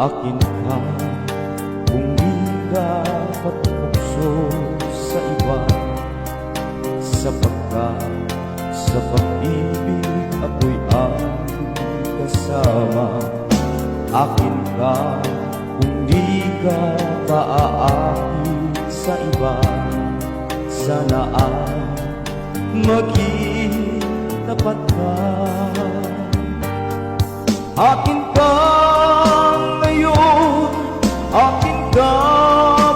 akin ka, kung di ka patukso sa iba, sapagkat sa pag-ibig ako'y ang kasama. Akin ka, kung di ka paaakit sa iba, sana ay maging tapat ka. Akin ka ngayon, akin ka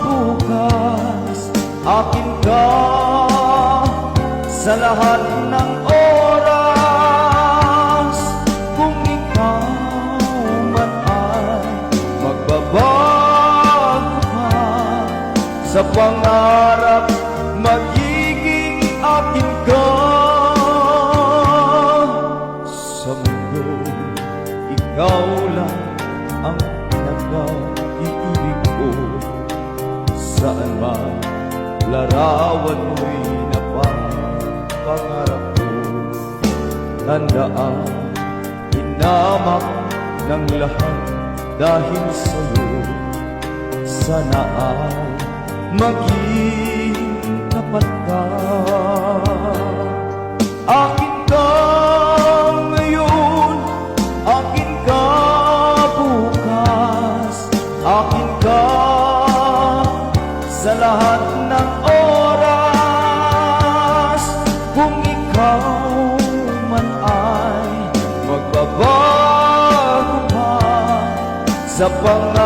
bukas, akin ka sa lahat ng oras. Kung ikaw man ay magbabago ka sa pangarap, magiging akin ka. Sa mundo, ikaw lang ang nag-iibig ko. Saan man larawan mo'y napapangarap ko. Tandaan, hinamak ng lahat dahil sa'yo. Sana ay maging tapat ka. Akin ka ngayon, akin ka bukas, akin ka sa lahat ng oras. Kung ikaw man ay magbabago pa sa pangarap,